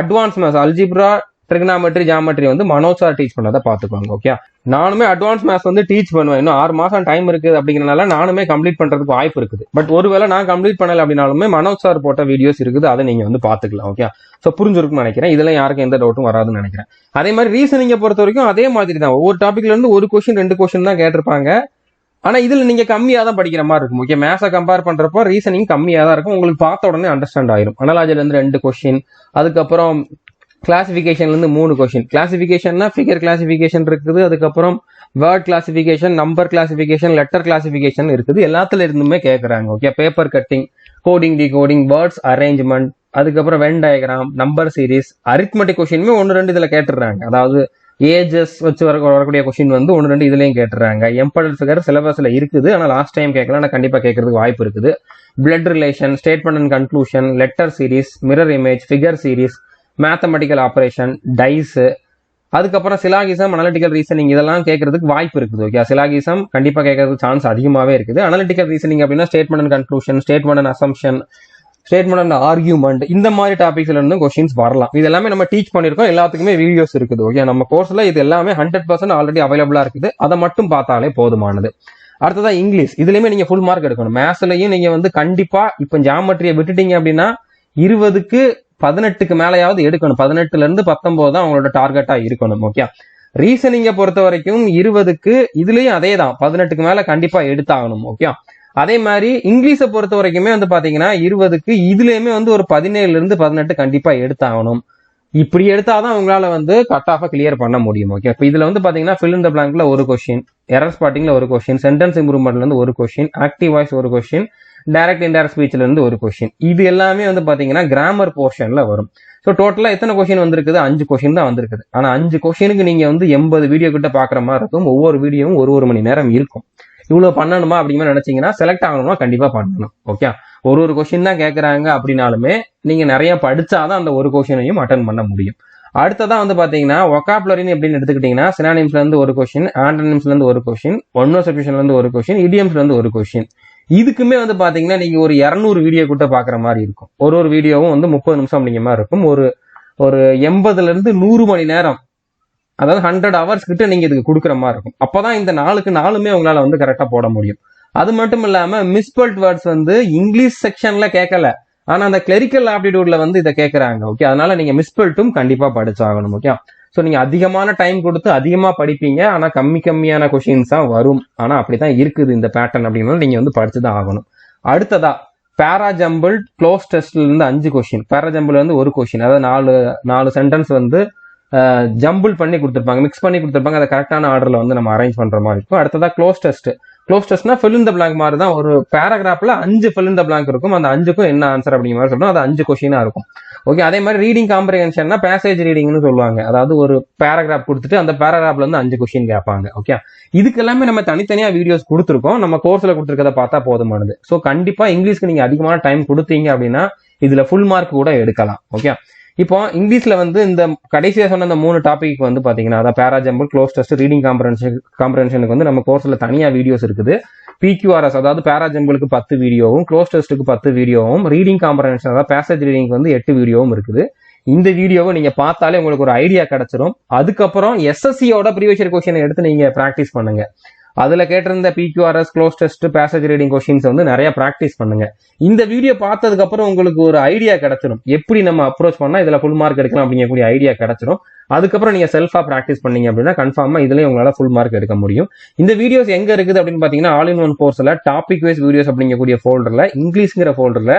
advance maths algebra, trigonometry, geometry வந்து மனோஜ் சார் டீச் பண்ணதை பாத்துக்கோங்க. ஓகே, நானுமே அட்வான்ஸ் மேத்ஸ் வந்து டீச் பண்ணுவேன். இன்னும் 6 மாசம் டைம் இருக்குது அப்படிங்கறதுனால நானுமே கம்ப்ளீட் பண்றதுக்கு வாய்ப்பு இருக்குது. பட் ஒருவேளை நான் கம்ப்ளீட் பண்ணல அப்படின்னாலுமே மனோஜ் சார் போட்ட வீடியோஸ் இருக்குது, அதை நீங்க வந்து பாத்துக்கலாம். ஓகே, சோ புரிஞ்சிருக்கும்னு நினைக்கிறேன். இதெல்லாம் யாருக்கும் எந்த டவுட்டும் வராதுன்னு நினைக்கிறேன். அதே மாதிரி ரீசனிங்கை பொறுத்த வரைக்கும் அதே மாதிரி தான், ஒவ்வொரு டாபிக்ல இருந்து ஒரு கொஸ்டின் 2 கொஸ்டின் தான் கேட்டிருப்பாங்க. ஆனா இதுல நீங்க கம்மியா தான் படிக்கிற மாதிரி இருக்கும். ஓகே, மேத்ஸை கம்பேர் பண்றப்போ ரீசனிங் கம்மியா தான் இருக்கும், உங்களுக்கு பார்த்த உடனே அண்டர்ஸ்டாண்ட் ஆயிரும். அனலாஜில இருந்து 2 கொஸ்டின், அதுக்கப்புறம் கிளாசிபிகேஷன்ல இருந்து 3 கொஸ்டின். கிளாசிபிகேஷன்னா ஃபிகர் கிளாசிபிகேஷன் இருக்குது, அதுக்கப்புறம் word classification, number classification, letter classification இருக்குது. எல்லாத்துல இருந்துமே கேட்கறாங்க. ஓகே, paper cutting, coding, decoding, words arrangement, அதுக்கப்புறம் Venn diagram, number series, arithmetic கொஸ்டினுமே 1-2 இதுல கேட்டுறாங்க. அதாவது ஏஜஸ் வச்சு வரக்கூடிய கொஸ்டின் வந்து 1-2 இதுலயும் கேட்டுறாங்க. எம்படல் ஃபிகர் சிலபஸ்ல இருக்குது, ஆனா லாஸ்ட் டைம் கேட்கல, ஆனா கண்டிப்பா கேட்கறதுக்கு வாய்ப்பு இருக்குது. Blood relation, statement and conclusion, letter series, mirror image, figure series, mathematical operation, dice, அதுக்கப்புறம் சிலாகிசம், அனலிட்டிக்கல் ரீசனிங் இதெல்லாம் கேட்கறதுக்கு வாய்ப்பு இருக்குது. ஓகே, சிலாகிசம் கண்டிப்பா கேட்கறதுக்கு சான்ஸ் அதிகமாவே இருக்குது. அனலிட்டிக்கல் ரீசனிங் அப்படின்னா statement and conclusion, statement and assumption, statement and argument, இந்த மாதிரி டாபிக்ஸ்ல இருந்து கொஸ்டின்ஸ் வரலாம். இது எல்லாமே நம்ம டீச் பண்ணிருக்கோம், எல்லாத்துக்குமே வீடியோஸ் இருக்குது. ஓகே, நம்ம கோர்ஸ்ல இது எல்லாமே 100% ஆல்ரெடி அவைலபிளா இருக்குது, அதை மட்டும் பார்த்தாலே போதுமானது. அடுத்ததா இங்கிலீஷ், இதுலயுமே நீங்க ஃபுல் மார்க் எடுக்கணும். மேத்ஸ்லயும் நீங்க வந்து கண்டிப்பா இப்ப ஜாமெட்ரியை விட்டுட்டீங்க அப்படின்னா 20க்கு 18க்கு மேலேயாவது எடுக்கணும். 18ல இருந்து 19 தான் உங்களோட டார்கெட்டா இருக்கணும். ஓகே, ரீசனிங்கை பொறுத்த வரைக்கும் 20க்கு இதுலயும் அதே தான், 18க்கு மேல கண்டிப்பா எடுத்தாகணும். ஓகே, அதே மாதிரி இங்கிலீஷை பொறுத்த வரைக்குமே வந்து பாத்தீங்கன்னா 20க்கு இதுலயுமே வந்து ஒரு 17ல இருந்து 18 கண்டிப்பா எடுத்தாகணும். இப்படி எடுத்தாதான் உங்களால வந்து கட் ஆஃபா கிளியர் பண்ண முடியும். ஓகே, இப்போ இதுல வந்து பாத்தீங்கன்னா ஃபில் இன் த பிளாங்க்ல ஒரு கொஸ்டின், எரர் ஸ்பாட்டிங்ல ஒரு கொஸ்டின், சென்டென்ஸ் இம்ப்ரூவ்மெண்ட்ல இருந்து ஒரு கொஸ்டின், ஆக்டிவ் வாய்ஸ் ஒரு கொஸ்டின், டைரக்ட் இன்டைரக்ட் ஸ்பீச்ல இருந்து ஒரு கொஸ்டின். இது எல்லாமே வந்து பாத்தீங்கன்னா கிராமர் போர்ஷன்ல வரும். ஸோ டோட்டலா எத்தனை கொஸ்டின் வந்திருக்குது? 5 கொஸ்டின் தான் வந்திருக்குது. ஆனா 5 கொஸ்டினுக்கு நீங்க வந்து 80 வீடியோ கிட்ட பாக்குற மாதிரி இருக்கும். ஒவ்வொரு வீடியோவும் ஒரு மணி நேரம் இருக்கும். இவ்வளவு பண்ணணுமா அப்படிங்கிற நினைச்சீங்கன்னா செலக்ட் ஆகணுமா கண்டிப்பா பண்ணணும். ஓகே, ஒரு கொஸ்டின் தான் கேட்கறாங்க அப்படின்னாலுமே நீங்க நிறைய படிச்சாதான் அந்த ஒரு கொஸ்டினையும் அட்டன் பண்ண முடியும். அடுத்ததான் வந்து பாத்தீங்கன்னா வொக்காபுலரின்னு எப்படின்னு எடுத்துக்கிட்டீங்கன்னா சினானிம்ஸ்ல இருந்து ஒரு கொஸ்டின், ஆண்டனிம்ஸ்ல இருந்து ஒரு கொஸ்டின், ஒன் வேர்ட் சப்ஸ்டிடியூஷன்ல இருந்து ஒரு கொஸ்டின், இடியம்ஸ்ல இருந்து ஒரு கொஸ்டின். இதுக்குமே வந்து பாத்தீங்கன்னா நீங்க ஒரு 200 வீடியோ கிட்ட பாக்குற மாதிரி இருக்கும். ஒரு வீடியோவும் வந்து 30 நிமிஷம் அப்படிங்கிற மாதிரி இருக்கும். ஒரு 80ல இருந்து 100 மணி நேரம், அதாவது 100 ஹவர்ஸ் கிட்ட நீங்க இதுக்கு கொடுக்குற மாதிரி இருக்கும். அப்பதான் இந்த 4மே உங்களால வந்து கரெக்டா போட முடியும். அது மட்டும் இல்லாம மிஸ்பெல்ட் வேர்ட்ஸ் வந்து இங்கிலீஷ் செக்ஷன்ல கேட்கல, ஆனா அந்த கிளரிக்கல் ஆப்டிடியூட்ல வந்து இதை கேட்கறாங்க. ஓகே, அதனால நீங்க மிஸ்பெல்ட்டும் கண்டிப்பா படிச்சாகணும். ஓகே, ஸோ நீங்க அதிகமான டைம் கொடுத்து அதிகமா படிப்பீங்க, ஆனா கம்மியான கொஸ்டின்ஸா வரும். ஆனா அப்படித்தான் இருக்குது இந்த பேட்டர்ன் அப்படின்னா நீங்க வந்து படிச்சுதான் ஆகணும். அடுத்ததா பேராஜம்பிள் க்ளோஸ் டெஸ்ட்ல இருந்து 5 கொஸ்டின், பேராஜம்பிள் வந்து ஒரு கொஸ்டின், அதாவது 4 சென்டென்ஸ் வந்து ஜம்பிள் பண்ணி கொடுத்துருப்பாங்க, மிக்ஸ் பண்ணி கொடுத்துருப்பாங்க. அதை கரெக்டான ஆர்டர்ல வந்து நம்ம அரேஞ்ச் பண்ற மாதிரி இருக்கும். அடுத்ததா க்ளோஸ் டெஸ்ட். க்ளோஸ் டெஸ்ட்னா ஃபில் இன் த பிளாங்க் மாதிரி தான். ஒரு பேராகிராஃப்ல 5 ஃபில் இன் த பிளாங்க் இருக்கும். அந்த 5க்கும் என்ன ஆன்சர் அப்படிங்கிற மாதிரி சொல்லணும். அது 5 கொஸ்டினா இருக்கும். ஓகே. அதே மாதிரி ரீடிங் காம்ப்ரிஹென்ஷன்னா பேசேஜ் ரீடிங்னு சொல்லுவாங்க. அதாவது ஒரு பேராகிராஃப் கொடுத்துட்டு அந்த பேராகிராஃப்ல இருந்து 5 கொஸ்டின் கேட்பாங்க. ஓகே. இதுக்கு எல்லாமே நம்ம தனித்தனியா வீடியோஸ் கொடுத்துருக்கோம். நம்ம கோர்ஸ்ல கொடுத்துருக்கத பார்த்தா போதுமானது. ஸோ கண்டிப்பா இங்கிலீஷ்க்கு நீங்க அதிகமான டைம் கொடுத்தீங்க அப்படின்னா இதுல ஃபுல் மார்க் கூட எடுக்கலாம். ஓகே. இப்போ இங்கிலீஷ்ல வந்து இந்த கடைசியா சொன்ன இந்த 3 டாபிக் வந்து பாத்தீங்கன்னா அதாவது பேராஜம்பிள், க்ளோஸ் டெஸ்ட், ரீடிங் காம்ப்ரிஹென்ஷனுக்கு வந்து நம்ம கோர்ஸ்ல தனியா வீடியோஸ் இருக்குது. PQRS அதாவது பேராஜம்பிளுக்கு 10 வீடியோவும், க்ளோஸ் டெஸ்ட்டுக்கு 10 வீடியோவும், ரீடிங் காம்ப்ரிஹென்ஷன் அதாவது பேசேஜ் ரீடிங்க்கு வந்து 8 வீடியோவும் இருக்குது. இந்த வீடியோவை நீங்க பார்த்தாலே உங்களுக்கு ஒரு ஐடியா கிடைச்சிரும். அதுக்கப்புறம் SSCயோட ப்ரீவியஸ் இயர் கொஸ்டினை எடுத்து நீங்க பிராக்டிஸ் பண்ணுங்க. அதுல கேட்டிருந்த PQRS, close test, passage reading questions வந்து நிறைய பிராக்டிஸ் பண்ணுங்க. இந்த வீடியோ பார்த்ததுக்கு அப்புறம் உங்களுக்கு ஒரு ஐடியா கிடைச்சிடும். எப்படி நம்ம அப்ரோச் பண்ணா இதுல ஃபுல் மார்க் எடுக்கலாம் அப்படிங்கக்கூடிய ஐடியா கிடைச்சிடும். அதுக்கப்புறம் நீங்க செல்ஃபா பிராக்டிஸ் பண்ணீங்க அப்படின்னா கன்ஃபார்மா இதுலயும் உங்களால ஃபுல் மார்க் எடுக்க முடியும். இந்த வீடியோஸ் எங்க இருக்குது அப்படின்னு பாத்தீங்கன்னா ஆல் இன் ஒன் கோர்ஸ்ல டாபிக் வைஸ் வீடியோஸ் அப்படிங்கக்கூடிய ஃபோல்டர்ல இங்கிலீஷ்ங்கிற ஃபோல்டர்ல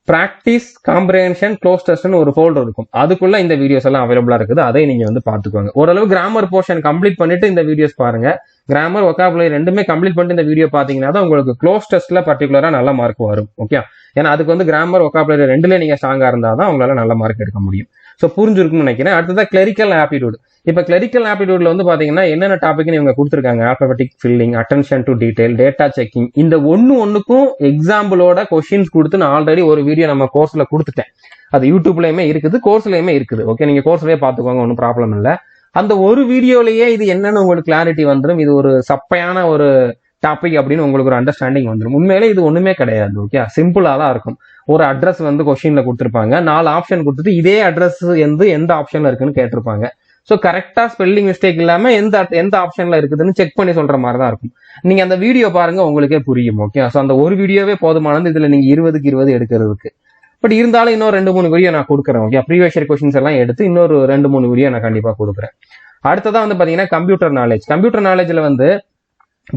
பிராக்டிஸ், காம்ப்ரிஹென்ஷன், க்ளோஸ் டெஸ்ட்னு ஒரு ஃபோல்டர் இருக்கும். அதுக்குள்ள இந்த வீடியோஸ் எல்லாம் அவைலபிளா இருக்குது. அதை நீங்க வந்து பாத்துக்கோங்க. ஓரளவு கிராமர் போர்ஷன் கம்ப்ளீட் பண்ணிட்டு இந்த வீடியோஸ் பாருங்க. கிராமர், வொகாபுலரி ரெண்டுமே கம்ப்ளீட் பண்ணிட்டு இந்த வீடியோ பாத்தீங்கன்னா தான் உங்களுக்கு க்ளோஸ் டெஸ்ட்ல பர்டிகுலரா நல்ல மார்க் வரும். ஓகே. ஏன்னா அதுக்கு வந்து கிராமர், வொகாபுலரி ரெண்டுல நீங்க ஸ்ட்ராங்கா இருந்தா தான் உங்களால நல்ல மார்க் எடுக்க முடியும். ஸோ புரிஞ்சிருக்கும்னு நினைக்கிறேன். அடுத்ததா கிளரிக்கல் ஆப்டிடியூட். இப்ப கிளரிக்கல் ஆப்டிடியூட்ல வந்து பாத்தீங்கன்னா என்னென்ன டாபிக்னு இவங்க கொடுத்துருக்காங்க. Alphabetic filling, attention to detail, data checking. இந்த ஒண்ணுக்கும் எக்ஸாம்பிளோட கொஸ்டின்ஸ் கொடுத்து நான் ஆல்ரெடி ஒரு வீடியோ நம்ம கோர்ஸ்ல கொடுத்துட்டேன். அது யூடியூப்லயுமே இருக்குது, கோர்ஸ்லயுமே இருக்குது. ஓகே. நீங்க கோர்ஸ்லயே பாத்துக்கோங்க, ஒன்றும் ப்ராப்ளம் இல்லை. அந்த ஒரு வீடியோலயே இது என்னன்னு உங்களுக்கு கிளாரிட்டி வந்துடும். இது ஒரு சப்பையான ஒரு டாபிக் அப்படின்னு உங்களுக்கு ஒரு அண்டர்ஸ்டாண்டிங் வந்துடும். உண்மையிலே இது ஒண்ணுமே கிடையாது. ஓகே. சிம்பிளா தான் இருக்கும். ஒரு அட்ரஸ் வந்து கொஸ்டின்ல கொடுத்துருப்பாங்க, 4 ஆப்ஷன் கொடுத்துட்டு இதே அட்ரஸ் எந்த ஆப்ஷன்ல இருக்குன்னு கேட்டிருப்பாங்க. ஸோ கரெக்டா ஸ்பெல்லிங் மிஸ்டேக் இல்லாம எந்த ஆப்ஷன்ல இருக்குதுன்னு செக் பண்ணி சொல்ற மாதிரி தான் இருக்கும். நீங்க அந்த வீடியோ பாருங்க, உங்களுக்கே புரியும். ஓகே. ஸோ அந்த ஒரு வீடியோவே போதுமானது இதுல நீங்க 20க்கு 20 எடுக்கிறதுக்கு. பட் இருந்தாலும் இன்னொரு 2-3 வீடியோ நான் கொடுக்குறேன். ஓகே. ப்ரீவியஸ் இயர் கொஸ்டின்ஸ் எல்லாம் எடுத்து இன்னொரு 2-3 வீடியோ நான் கண்டிப்பா கொடுக்குறேன். அடுத்ததான் வந்து பாத்தீங்கன்னா கம்ப்யூட்டர் நாலேஜ். கம்ப்யூட்டர் நாலேஜ்ல வந்து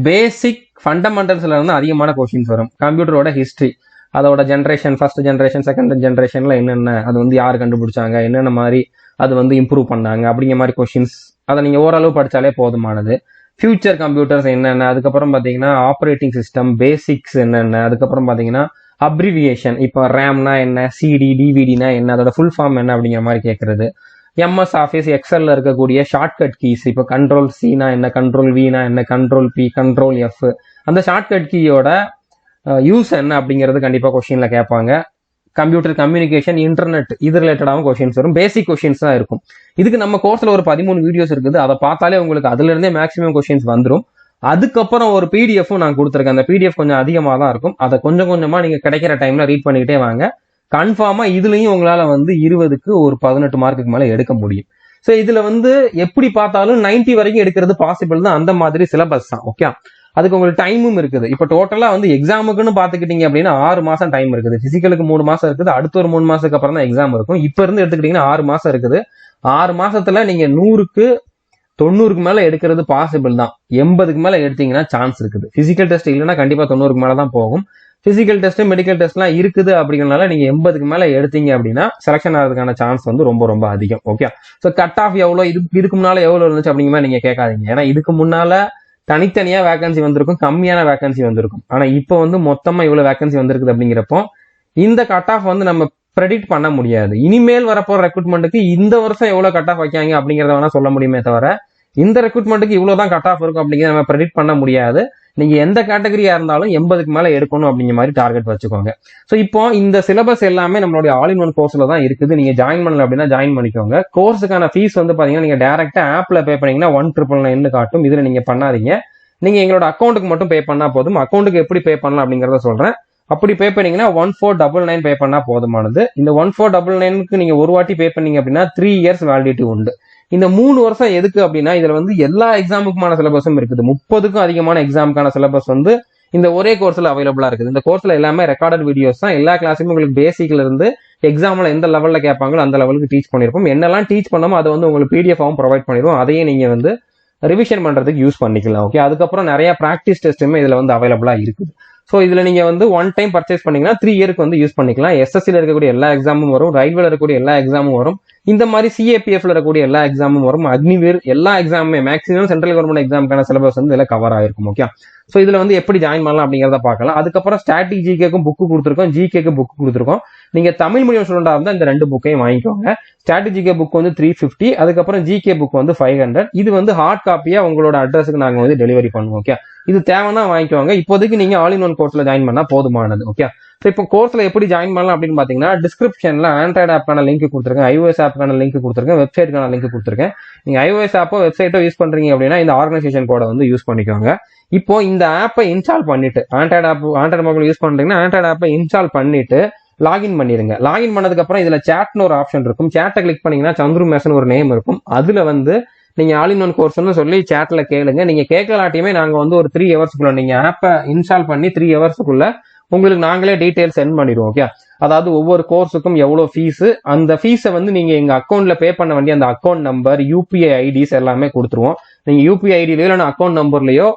பேசிக் ஃபண்டமெண்டல்ஸ்ல இருந்து அதிகமான கொஸ்டின்ஸ் வரும். கம்ப்யூட்டரோட ஹிஸ்டரி, அதோட ஜென்ரேஷன், ஃபர்ஸ்ட் ஜென்ரேஷன், செகண்ட் ஜென்ரேஷன்ல என்னென்ன, அது வந்து யார் கண்டுபிடிச்சாங்க, என்னென்ன மாதிரி அது வந்து இம்ப்ரூவ் பண்ணாங்க அப்படிங்கிற மாதிரி கொஸ்டின்ஸ், அதை நீங்க ஓரளவு படிச்சாலே போதுமானது. ஃபியூச்சர் கம்ப்யூட்டர்ஸ் என்னென்ன, அதுக்கப்புறம் பாத்தீங்கன்னா ஆப்ரேட்டிங் சிஸ்டம் பேசிக்ஸ் என்னென்ன, அதுக்கப்புறம் பாத்தீங்கன்னா அப்ரிவியேஷன், இப்போ ரேம்னா என்ன, சிடி, டிவிடினா என்ன, அதோட ஃபுல் ஃபார்ம் என்ன அப்படிங்கிற மாதிரி கேட்கறது. MS ஆஃபீஸ், எக்ஸல்ல இருக்கக்கூடிய ஷார்ட்கட் கீஸ், இப்போ கண்ட்ரோல் சினா என்ன, கண்ட்ரோல் வினா என்ன, கண்ட்ரோல் பி, கண்ட்ரோல் எஃப், அந்த ஷார்ட்கட் கீயோட யூஸ் என்ன அப்படிங்கிறது கண்டிப்பா கொஸ்டின்ல கேட்பாங்க. கம்ப்யூட்டர் கம்யூனிகேஷன், இன்டர்நெட், இது ரிலேட்டடாகவும் கொஸ்டின்ஸ் வரும். பேசிக் கொஸ்டின்ஸ் தான் இருக்கும். இதுக்கு நம்ம கோர்ஸ்ல ஒரு 13 வீடியோஸ் இருக்குது. அதை பார்த்தாலே உங்களுக்கு அதுல இருந்தே மேக்ஸிமம் கொஸ்டின்ஸ் வந்துடும். அதுக்கப்புறம் ஒரு பிடிஎஃப்பும் நான் கொடுத்துருக்கேன். அந்த பிடிஎஃப் கொஞ்சம் அதிகமாக தான் இருக்கும். அதை கொஞ்சம் கொஞ்சமா நீங்க கிடைக்கிற டைம்ல ரீட் பண்ணிக்கிட்டே வாங்க. கன்ஃபார்மா இதுலயும் உங்களால வந்து 20க்கு ஒரு 18 மார்க்குக்கு மேல எடுக்க முடியும். ஸோ இதுல வந்து எப்படி பார்த்தாலும் 90 வரைக்கும் எடுக்கிறது பாசிபிள் தான். அந்த மாதிரி சிலபஸ் தான். ஓகே. அதுக்கு உங்களுக்கு டைமும் இருக்குது. இப்போ டோட்டலா வந்து எக்ஸாமுக்குன்னு பாத்துக்கிட்டீங்க அப்படின்னா 6 மாசம் டைம் இருக்குது. பிசிக்கலுக்கு 3 மாசம் இருக்குது. அடுத்த ஒரு 3 மாசத்துக்கு அப்புறம் தான் எக்ஸாம் இருக்கும். இப்ப இருந்து எடுத்துக்கிட்டீங்கன்னா 6 மாசம் இருக்குது. 6 மாசத்துல நீங்க 100க்கு 90க்கு மேல எடுக்கிறது பாசிபிள் தான். 80க்கு மேல எடுத்தீங்கன்னா சான்ஸ் இருக்குது. பிசிக்கல் டெஸ்ட் இல்லைன்னா கண்டிப்பா 90க்கு மேல தான் போகும். பிசிக்கல் டெஸ்ட், மெடிக்கல் டெஸ்ட்லாம் இருக்குது அப்படிங்கிறனால நீங்க 80க்கு மேல எடுத்தீங்க அப்படின்னா செலக்ஷன் ஆகிறதுக்கான சான்ஸ் வந்து ரொம்ப ரொம்ப அதிகம். ஓகே. ஸோ கட் ஆஃப் எவ்வளோ, இதுக்கு முன்னால எவ்வளவு இருந்துச்சு அப்படிங்கிற மாதிரி நீங்க கேட்காதீங்க. ஏன்னா இதுக்கு முன்னால தனித்தனியா வேகன்சி வந்திருக்கும், கம்மியான வேகன்சி வந்திருக்கும். ஆனா இப்போ வந்து மொத்தமா இவ்வளவு வேகன்சி வந்திருக்குது அப்படிங்கிறப்போ இந்த கட் ஆஃப் வந்து நம்ம ப்ரெடிக்ட் பண்ண முடியாது. இனிமேல் வரப்போற ரெக்ரூட்மெண்ட்டுக்கு இந்த வருஷம் எவ்வளவு கட் ஆஃப் வைக்காங்க அப்படிங்கறத வேணா சொல்ல முடியுமே தவிர இந்த ரெக்ரூட்மெண்ட்டுக்கு இவ்வளவுதான் கட் ஆஃப் இருக்கும் அப்படிங்கிறத நம்ம ப்ரெடிக்ட் பண்ண முடியாது. நீங்க எந்த கேட்டகரியா இருந்தாலும் 80க்கு மேல எடுக்கணும் அப்படிங்கிற மாதிரி டார்கெட் வச்சுக்கோங்க. ஸோ இப்போ இந்த சிலபஸ் எல்லாமே நம்மளுடைய ஆல் இன் ஒன் கோர்ஸ்ல தான் இருக்குது. நீங்க ஜாயின் பண்ணல அப்படின்னா ஜாயின் பண்ணிக்கோங்க. கோர்ஸுக்கான ஃபீஸ் வந்து பாத்தீங்கன்னா நீங்க டைரக்டா ஆப்ல பே பண்ணீங்கன்னா 1999 காட்டும். இதுல நீங்க பண்ணாதீங்க. நீங்க எங்களோட அக்கௌண்ட்டுக்கு மட்டும் பே பண்ணா போதும். அக்கௌண்ட்டுக்கு எப்படி பே பண்ணலாம் அப்படிங்கறத சொல்றேன். அப்படி பே பண்ணீங்கன்னா 1499 பே பண்ணா போதுமானது. இந்த 1499க்கு நீங்க ஒரு வாட்டி பே பண்ணீங்க அப்படின்னா 3 இயர்ஸ் வேலிடிட்டி உண்டு. இந்த 3 வருஷம் எதுக்கு அப்படின்னா இதுல வந்து எல்லா எக்ஸாமுக்குமான சிலபஸும் இருக்குது. 30க்கும் அதிகமான எக்ஸாமுக்கான சிலபஸ் வந்து இந்த ஒரே கோர்ஸ்ல அவைலபிளா இருக்குது. இந்த கோர்ஸ்ல எல்லாமே ரெக்கார்டட் வீடியோஸ் தான். எல்லா கிளாஸுமே உங்களுக்கு பேசிக்ல இருந்து எக்ஸாம்ல எந்த லெவல்ல கேட்பாங்களோ அந்த லெவலுக்கு டீச் பண்ணிருப்போம். என்னெல்லாம் டீச் பண்ணாமோ அதை வந்து உங்களுக்கு பிடிஎஃபாவும் ப்ரொவைட் பண்ணிடுவோம். அதையே நீங்க வந்து ரிவிஷன் பண்றதுக்கு யூஸ் பண்ணிக்கலாம். ஓகே. அதுக்கப்புறம் நிறைய பிராக்டிஸ் டெஸ்ட்டுமே இதுல வந்து அவைலபிளா இருக்குது. ஸோ இதுல நீங்க வந்து 1 டைம் பர்ச்சேஸ் பண்ணீங்கன்னா 3 இயருக்கு வந்து யூஸ் பண்ணிக்கலாம். எஸ்எஸ்சில இருக்கக்கூடிய எல்லா எக்ஸாமும் வரும், ரயில்வேல இருக்கக்கூடிய எல்லா எக்ஸாமும் வரும், இந்த மாதிரி சிஏபிஎஃப்ல இருக்கக்கூடிய எல்லா எக்ஸாமும் வரும், அக்னிவீர் எல்லா எக்ஸாமுமே மேக்ஸிமம் சென்ட்ரல் கவர்மெண்ட் எக்ஸாமுக்கான சிலபஸ் வந்து இதுல கவர் ஆயிருக்கும். ஓகே. ஸோ இதுல வந்து எப்படி ஜாயின் பண்ணலாம் அப்படிங்கிறத பார்க்கலாம். அதுக்கப்புறம் ஸ்டாட்டிக் ஜிகேக்கும் புக்கு கொடுத்துருக்கோம், ஜிகேக்கு புக்கு கொடுத்துருக்கோம். நீங்க தமிழ் மீடியம் ஸ்டூடெண்டா இருந்தா இந்த 2 புக்கையும் வாங்கிக்கோங்க. ஸ்ட்ராட்டஜிக்கே புக் வந்து 350, அதுக்கப்புறம் ஜிகே புக் வந்து 500. இது வந்து ஹார்ட் காப்பியா உங்களோட அட்ரஸுக்கு நாங்க வந்து டெலிவரி பண்ணுவோம். ஓகே, இது தேவைன்னா வாங்கிக்கோங்க. இப்போதைக்கு நீங்க ஆல் இன் ஒன் கோர்ஸ்ல ஜாயின் பண்ணா போதுமானது. ஓகே, இப்போ கோர்ஸ்ல எப்படி ஜாயின் பண்ணலாம் அப்படின்னு பாத்தீங்கன்னா, டிஸ்கிரிப்ஷன்ல ஆண்ட்ராய்டு ஆப்க்கான லிங்க் கொடுத்துருக்கேன், iOS ஆப்க்கான லிங்க் கொடுத்துருக்கேன், வெப்சைட்க்கான லிங்க் கொடுத்துருக்கேன். நீங்க iOS ஆப்போ வெப்சைட்டோ யூஸ் பண்றீங்க அப்படின்னா இந்த ஆர்கனைசேஷன் கோடை வந்து யூஸ் பண்ணிக்கோங்க. இப்போ இந்த ஆப்பை இன்ஸ்டால் பண்ணிட்டு ஆண்ட்ராய்டு மொபைல் யூஸ் பண்றீங்கன்னா ஆண்ட்ராய்டு ஆப்பை இன்ஸ்டால் பண்ணிட்டு லாகின் பண்ணிருங்க. லாகின் பண்ணதுக்கு அப்புறம் இதுல சேட்னு ஒரு ஆப்ஷன் இருக்கும். சேட்டை கிளிக் பண்ணீங்கன்னா சந்துரு மேசன் ஒரு நேம் இருக்கும். அதுல வந்து நீங்க ஆல் இன் ஒன் கோர்ஸ்னு சொல்லி சேட்ல கேளுங்க. நீங்க கேட்கலாட்டியுமே நாங்க வந்து ஒரு 3 ஹவர்ஸ்க்குள்ள நீங்க ஆப்பை இன்ஸ்டால் பண்ணி 3 ஹவர்ஸ்க்குள்ள உங்களுக்கு நாங்களே டீடைல் சென்ட் பண்ணிடுவோம். ஓகே, அதாவது ஒவ்வொரு கோர்ஸுக்கும் எவ்வளவு ஃபீஸ், அந்த ஃபீஸை வந்து நீங்க எங்க அக்கௌண்ட்ல பே பண்ண வேண்டிய அந்த அக்கௌண்ட் நம்பர், யூபிஐ ஐடிஸ் எல்லாமே கொடுத்துருவோம். நீங்க யூபிஐ ஐடியிலயோ இல்லைன்னா அக்கௌண்ட் நம்பர்லயோ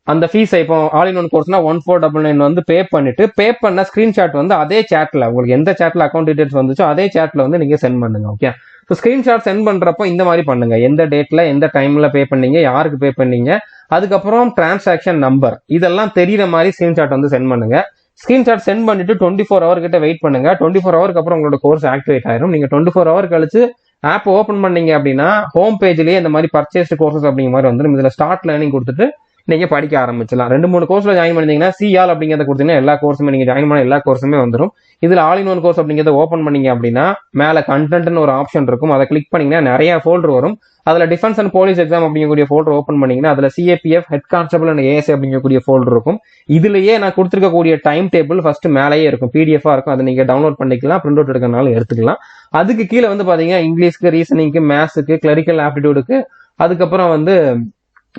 அந்த ஃபீஸை இப்போ ஆல் இன் ஒன் கோர்ஸ்னா 1499 வந்து பே பண்ணிட்டு பே பண்ண ஸ்கிரீன்ஷாட் வந்து அதே சேட்ல உங்களுக்கு எந்த சேட்ல அக்கௌண்ட் டீடைல்ஸ் வந்துச்சோ அதே சேட்ல வந்து நீங்க சென்ட் பண்ணுங்க. ஓகே, ஸோ ஸ்கிரீன்ஷாட் சென்ட் பண்றப்போ இந்த மாதிரி பண்ணுங்க. எந்த டேட்ல எந்த டைம்ல பே பண்ணீங்க, யாருக்கு பே பண்ணீங்க, அதுக்கப்புறம் டிரான்சாக்ஷன் நம்பர் இதெல்லாம் தெரியுற மாதிரி ஸ்கிரீன்ஷாட் வந்து சென்ட் பண்ணுங்க. ஸ்கிரீன்ஷாட் சென்ட் பண்ணிட்டு 24 ஹவர் கிட்ட வெயிட் பண்ணுங்க. 24 ஹவருக்கு அப்புறம் உங்களோட கோர்ஸ் ஆக்டிவேட் ஆயிரும். நீங்க 24 ஹவர் கழிச்சு ஆப் ஓபன் பண்ணீங்க அப்படின்னா ஹோம் பேஜ்லயே இந்த மாதிரி பர்ச்சேஸ்ட் கோர்சஸ் அப்படிங்கிற மாதிரி வந்துடும். இதுல ஸ்டார்ட் லேர்னிங் கொடுத்துட்டு நீங்க படிக்க ஆரம்பிச்சலாம். 2-3 கோர்ஸ்ல ஜாயின் பண்ணீங்கன்னா சிஆல் அப்படிங்கிறத கொடுத்தீங்கன்னா எல்லா கோர்ஸுமே நீங்க ஜாயின் பண்ண எல்லா கோர்ஸுமே வந்துடும். இதுல ஆல் இன் ஒன் கோர்ஸ் அப்படிங்கிறத ஓப்பன் பண்ணீங்க அப்படின்னா மேல கண்டென்ட்னு ஒரு ஆப்ஷன் இருக்கும். அதை கிளிக் பண்ணீங்கன்னா நிறைய ஃபோல்டர் வரும். அதுல டிஃபென்ஸ் அண்ட் போலீஸ் எக்ஸாம் அப்படிங்கக்கூடிய ஃபோல்டர் ஓப்பன் பண்ணீங்கன்னா அதுல CAPF, head constable and ASI அப்படிங்கக்கூடிய ஃபோல்டர் இருக்கும். இதுலயே நான் கொடுத்துருக்கக்கூடிய டைம் டேபிள் ஃபர்ஸ்ட் மேலேயே இருக்கும், பிடிஎஃபா இருக்கும். அதை நீங்க டவுன்லோட் பண்ணிக்கலாம், பிரிண்ட் அவுட் எடுக்கிறனால எடுத்துக்கலாம். அதுக்கு கீழே வந்து பாத்தீங்கன்னா இங்கிலீஷ்க்கு, ரீசனிங்க்கு, மேத்ஸுக்கு, கிளரிக்கல் ஆப்டிடியூடுக்கு, அதுக்கப்புறம் வந்து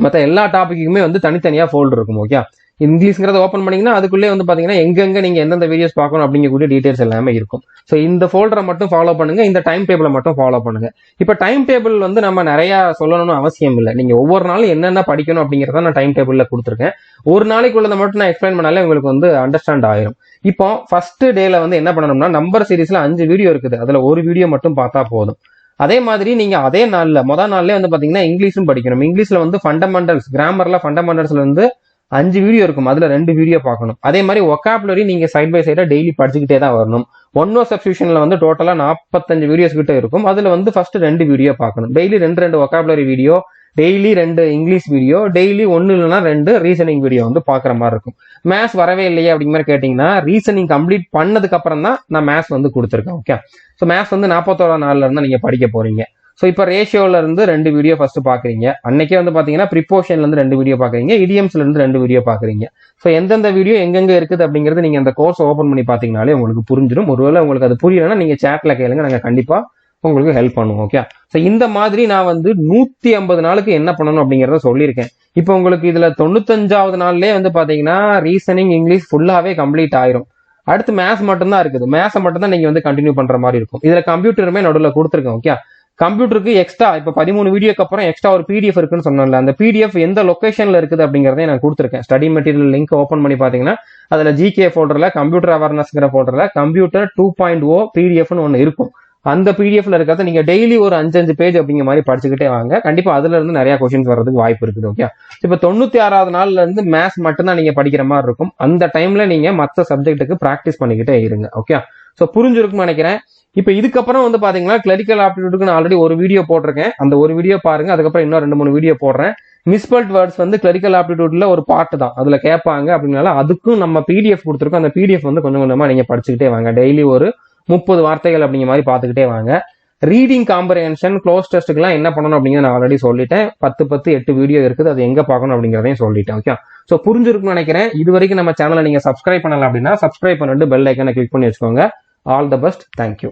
மற்ற எல்லா டாபிக்குமே வந்து தனித்தனியா ஃபோல்டர் இருக்கும். ஓகே, இங்கிலீஷ்ங்கிறத ஓப்பன் பண்ணீங்கன்னா அதுக்குள்ளே வந்து பாத்தீங்கன்னா எங்கெங்க நீங்க எந்தெந்த வீடியோஸ் பார்க்கணும் அப்படிங்கக்கூடிய டீடைல்ஸ் எல்லாமே இருக்கும். ஸோ இந்த ஃபோல்டரை மட்டும் ஃபாலோ பண்ணுங்க, இந்த டைம் டேபிளை மட்டும் ஃபாலோ பண்ணுங்க. இப்போ டைம் டேபிள் வந்து நம்ம நிறைய சொல்லணும்னு அவசியம் இல்லை. நீங்க ஒவ்வொரு நாளும் என்னென்ன படிக்கணும் அப்படிங்கிறத நான் டைம் டேபிள்ல கொடுத்துருக்கேன். ஒரு நாளைக்குள்ளதை மட்டும் நான் எக்ஸ்பிளைன் பண்ணாலே உங்களுக்கு வந்து அண்டர்ஸ்டாண்ட் ஆயிரும். இப்போ ஃபர்ஸ்ட் டேல வந்து என்ன பண்ணணும்னா நம்பர் சீரீஸ்ல 5 வீடியோ இருக்குது, அதுல ஒரு வீடியோ மட்டும் பார்த்தா போதும். அதே மாதிரி நீங்க அதே நாள்ல முதல் நாள்லயே வந்து பாத்தீங்கன்னா இங்கிலீஷும் படிக்கணும். இங்கிலீஷ்ல வந்து ஃபண்டமெண்டல்ஸ், கிராமர்ல ஃபண்டமெண்டல்ஸ்ல இருந்து 5 வீடியோ இருக்கும், அதுல 2 வீடியோ பார்க்கணும். அதே மாதிரி ஒகாபுலரி நீங்க சைட் பை சைடா டெய்லி படிச்சுக்கிட்டே தான் வரணும். ஒன் வேர்ட் சப்ஸ்டிடியூஷன்ல வந்து டோட்டலா 45 வீடியோஸ் கிட்ட இருக்கும். அதுல வந்து ஃபர்ஸ்ட் 2 வீடியோ பார்க்கணும். Daily 2 vocabulary video, daily 2 English video, daily 1 இல்லைன்னா 2 ரீசனிங் வீடியோ வந்து பாக்குற மாதிரி இருக்கும். மேத்ஸ் வரவே இல்லையே அப்படிங்கிற மாதிரி கேட்டீங்கன்னா ரீசனிங் கம்ப்ளீட் பண்ணதுக்கு அப்புறம் தான் நான் மேத்ஸ் வந்து கொடுத்துருக்கேன். ஓகே, ஸோ மேத்ஸ் வந்து 41ஆம் நாள்ல இருந்து நீங்க படிக்க போறீங்க. ஸோ இப்போ ரேஷியோல இருந்து 2 வீடியோ ஃபர்ஸ்ட் பாக்குறீங்க. அன்னைக்கே வந்து பாத்தீங்கன்னா ப்ரிப்போஷன்ல இருந்து 2 வீடியோ பாக்குறீங்க, இடியம்ஸ்ல இருந்து 2 வீடியோ பாக்குறீங்க. ஸோ எந்தெந்த வீடியோ எங்கெங்க இருக்குது அப்படிங்கிறது நீங்க அந்த கோர்ஸ் ஓபன் பண்ணி பாத்தீங்கன்னாலே உங்களுக்கு புரிஞ்சிடும். ஒருவேளை உங்களுக்கு அது புரியலன்னா நீங்க சேட்ல கேளுங்க, நாங்க கண்டிப்பா உங்களுக்கு ஹெல்ப் பண்ணுவோம். ஓகே, ஸோ இந்த மாதிரி நான் வந்து 150 நாளுக்கு என்ன பண்ணணும் அப்படிங்கிறத சொல்லியிருக்கேன். இப்போ உங்களுக்கு இதுல 95வது நாள்லயே வந்து பாத்தீங்கன்னா ரீசனிங், இங்கிலீஷ் ஃபுல்லாவே கம்ப்ளீட் ஆயிரும். அடுத்து மேத்ஸ் மட்டும் தான் இருக்குது. மேத்ஸ் மட்டும் தான் நீங்க வந்து கண்டினியூ பண்ற மாதிரி இருக்கும். இதுல கம்ப்யூட்டருமே நடுவில் கொடுத்துருக்கேன். ஓகே, கம்ப்யூட்டருக்கு எக்ஸ்ட்ரா இப்போ 13 வீடியோக்கு அப்புறம் எக்ஸ்ட்ரா ஒரு பிடிஎஃப் இருக்குன்னு சொன்னேன்ல, அந்த பிடிஎஃப் எந்த லொகேஷன்ல இருக்குது அப்படிங்கறதையும் நான் கொடுத்துருக்கேன். ஸ்டடி மெட்டீரியல் லிங்க் ஓப்பன் பண்ணி பாத்தீங்கன்னா அதுல ஜிகே ஃபோல்டர்ல கம்ப்யூட்டர் அவேர்னஸ்ங்கிற ஃபோல்டர்ல கம்ப்யூட்டர் 2.0 பிடிஎஃப்னு ஒன்று இருக்கும். அந்த பிடிஎஃப்ல இருக்கிறத நீங்க டெய்லி ஒரு 5 பேஜ் அப்படிங்கிற மாதிரி படிச்சுக்கிட்டே வாங்க. கண்டிப்பா அதுல இருந்து நிறைய கொஸ்டின்ஸ் வர்றதுக்கு வாய்ப்பு இருக்குது. ஓகே, இப்போ 96வது நாள்ல இருந்து மேத்ஸ் மட்டும் தான் நீங்க படிக்கிற மாதிரி இருக்கும். அந்த டைம்ல நீங்க மற்ற சப்ஜெக்ட்டுக்கு பிராக்டிஸ் பண்ணிக்கிட்டே இருங்க. ஓகே, ஸோ புரிஞ்சிருக்கும்னு நினைக்கிறேன். இப்போ இதுக்கப்புறம் வந்து பாத்தீங்கன்னா கிளரிக்கல் ஆப்டிடியூடுக்கு நான் ஆல்ரெடி ஒரு வீடியோ போட்டிருக்கேன், அந்த ஒரு வீடியோ பாருங்க. அதுக்கப்புறம் இன்னும் 2-3 வீடியோ போடுறேன். மிஸ்பெல்ட் வேர்ட்ஸ் வந்து கிளரிக்கல் ஆப்டிடியூட்ல ஒரு பார்ட் தான், அதுல கேட்பாங்க அப்படின்னால அதுக்கும் நம்ம பிடிஎஃப் கொடுத்துருக்கோம். அந்த பிடிஎஃப் வந்து கொஞ்சம் கொஞ்சமா நீங்க படிச்சுக்கிட்டே வாங்க. டெய்லி ஒரு 30 வார்த்தைகள் அப்படிங்கிற மாதிரி பார்த்துக்கிட்டே வாங்க. ரீடிங் காம்ப்ரஹென்ஷன், க்ளோஸ் டெஸ்ட்டுக்குலாம் என்ன பண்ணணும் அப்படிங்கிறத நான் ஆல்ரெடி சொல்லிட்டேன். 8 வீடியோ இருக்குது, அது எங்க பார்க்கணும் அப்படிங்கிறதையும் சொல்லிட்டேன். ஓகே, ஸோ புரிஞ்சிருக்குன்னு நினைக்கிறேன். இது வரைக்கும் நம்ம சேனலை நீங்க சப்ஸ்கிரைப் பண்ணலாம் அப்படின்னா சப்ஸ்கிரைப் பண்ணிட்டு பெல் ஐக்கனை கிளிக் பண்ணி வச்சுக்கோங்க. All the best, thank you.